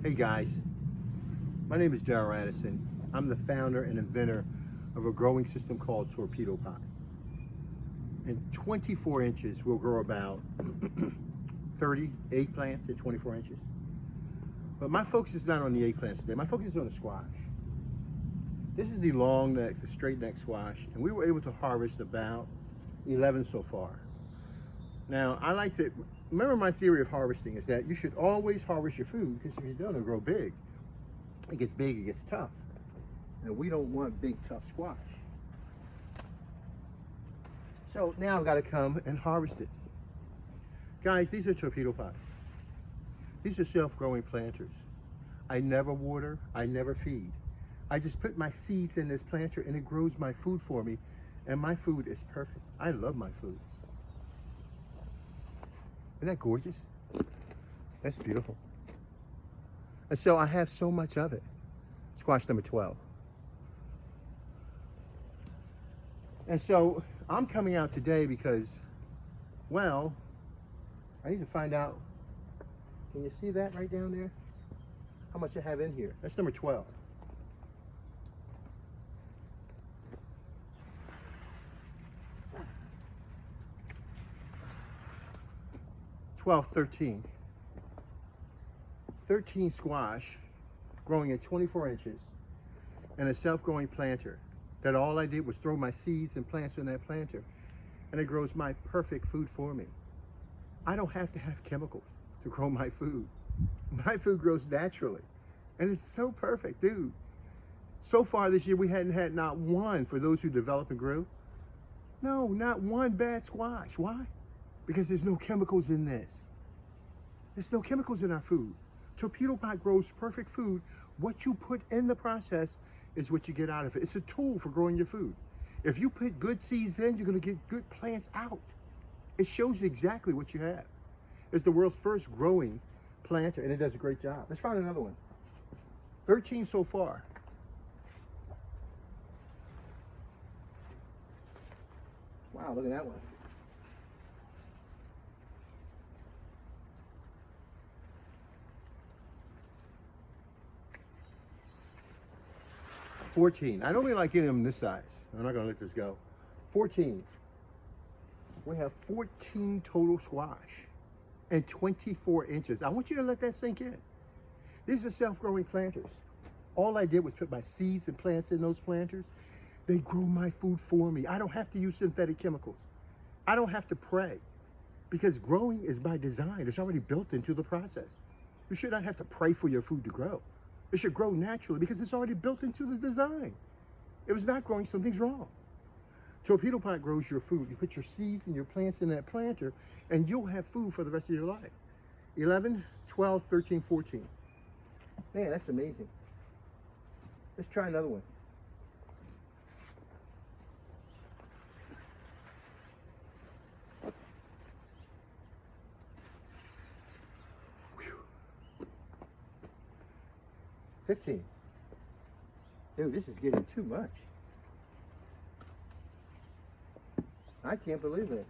Hey guys, my name is Darrell Addison. I'm the founder and inventor of a growing system called Torpedopot. In 24 inches, we'll grow about 30 eggplants in 24 inches. But my focus is not on the eggplants today. My focus is on the squash. This is the long neck, the straight neck squash, and we were able to harvest about 11 so far. Now, I like to, remember my theory of harvesting is that you should always harvest your food, because if you don't, it'll grow big. It gets big, it gets tough. And we don't want big, tough squash. So now I've got to come and harvest it. Guys, these are Torpedopots. These are self-growing planters. I never water, I never feed. I just put my seeds in this planter and it grows my food for me. And my food is perfect. I love my food. Isn't that gorgeous? That's beautiful. And so I have so much of it. Squash number 12. And so I'm coming out today because, well, I need to find out, can you see that right down there? How much I have in here? That's number 12. Twelve, 13. 13 squash growing at 24 inches and a self-growing planter that all I did was throw my seeds and plants in that planter and it grows my perfect food for me. I don't have to have chemicals to grow my food. My food grows naturally and it's so perfect, dude. So far this year we hadn't had not one, for those who develop and grew, no, not one bad squash. Why? Because there's no chemicals in this. There's no chemicals in our food. Torpedopot grows perfect food. What you put in the process is what you get out of it. It's a tool for growing your food. If you put good seeds in, you're gonna get good plants out. It shows you exactly what you have. It's the world's first growing planter and it does a great job. Let's find another one. 13 so far. Wow, look at that one. $14. I don't really like getting them this size. I'm not gonna let this go. 14. We have 14 total squash and 24 inches. I want you to let that sink in. These are self-growing planters. All I did was put my seeds and plants in those planters. They grow my food for me. I don't have to use synthetic chemicals. I don't have to pray, because growing is by design. It's already built into the process. You should not have to pray for your food to grow. It should grow naturally because it's already built into the design. If it's not growing, something's wrong. Torpedopot grows your food. You put your seeds and your plants in that planter and you'll have food for the rest of your life. 11, 12, 13, 14. Man, that's amazing. Let's try another one. Whew. 15. Dude, this is getting too much. I can't believe it.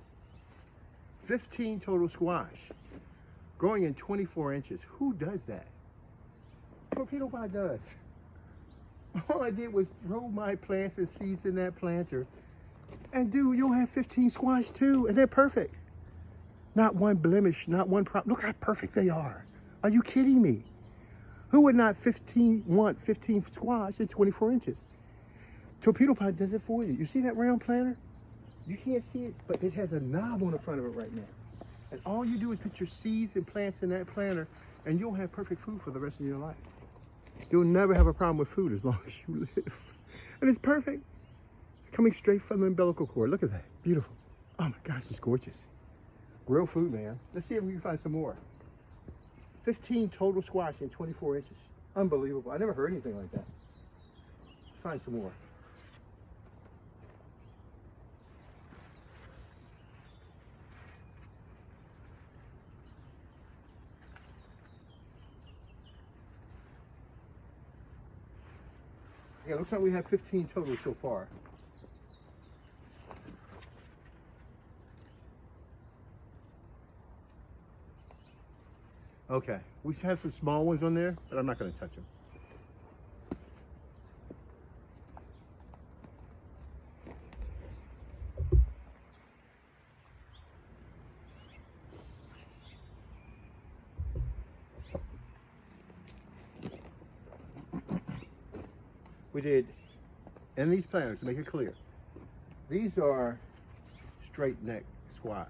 15 total squash, growing in 24 inches. Who does that? Torpedopot does. All I did was throw my plants and seeds in that planter. And dude, you'll have 15 squash too, and they're perfect. Not one blemish, not one problem. Look how perfect they are. Are you kidding me? Who would not want 15 squash in 24 inches? Torpedopot does it for you. You see that round planter? You can't see it, but it has a knob on the front of it right now. And all you do is put your seeds and plants in that planter, and you'll have perfect food for the rest of your life. You'll never have a problem with food as long as you live. And it's perfect. It's coming straight from the umbilical cord. Look at that. Beautiful. Oh my gosh, it's gorgeous. Real food, man. Let's see if we can find some more. 15 total squash in 24 inches. Unbelievable. I never heard anything like that. Let's find some more. Yeah, looks like we have 15 total so far. Okay, we have some small ones on there, but I'm not going to touch them. We did, and these planters, to make it clear, these are straight neck squash.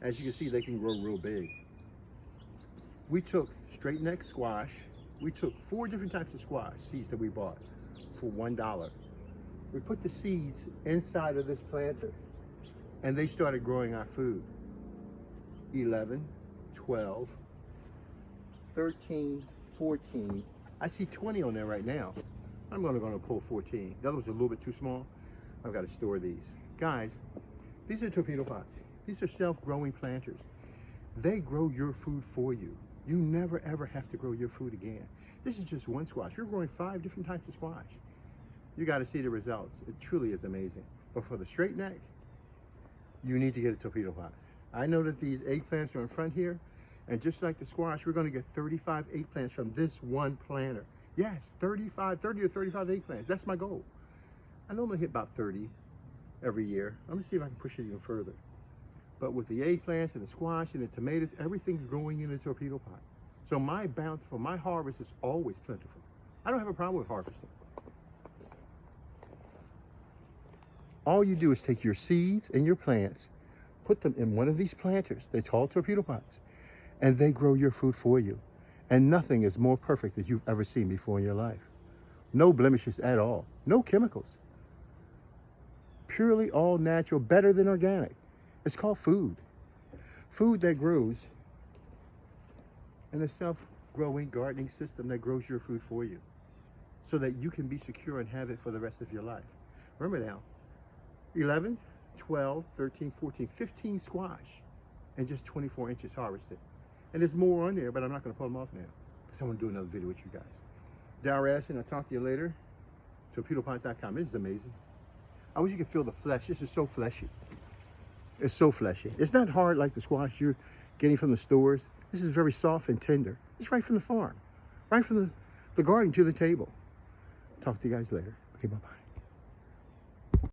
As you can see, they can grow real big. We took straight neck squash. We took 4 different types of squash seeds that we bought for $1. We put the seeds inside of this planter, and they started growing our food. 11, 12, 13, 14. I see 20 on there right now. I'm only going to pull 14. The other was a little bit too small. I've got to store these. Guys, these are Torpedopots. These are self-growing planters. They grow your food for you. You never ever have to grow your food again. This is just one squash. You're growing 5 different types of squash. You got to see the results. It truly is amazing. But for the straight neck, you need to get a Torpedopot. I know that these eggplants are in front here, and just like the squash, we're going to get 35 eggplants from this one planter. Yes, 30 or 35 eggplants. That's my goal. I normally hit about 30 every year. I'm going to see if I can push it even further. But with the eggplants and the squash and the tomatoes, everything's growing in a Torpedopot. So my bountiful, my harvest is always plentiful. I don't have a problem with harvesting. All you do is take your seeds and your plants, put them in one of these planters. They're called Torpedopots, and they grow your food for you. And nothing is more perfect that you've ever seen before in your life. No blemishes at all. No chemicals. Purely all natural, better than organic. It's called food. Food that grows in a self-growing gardening system that grows your food for you, so that you can be secure and have it for the rest of your life. Remember now, 11, 12, 13, 14, 15 squash, and just 24 inches harvested. And there's more on there, but I'm not going to pull them off now, because I want to do another video with you guys. Dara, and I'll talk to you later. Torpedopot.com. This is amazing. I wish you could feel the flesh. This is so fleshy. It's so fleshy. It's not hard like the squash you're getting from the stores. This is very soft and tender. It's right from the farm. Right from the garden to the table. Talk to you guys later. Okay, bye-bye.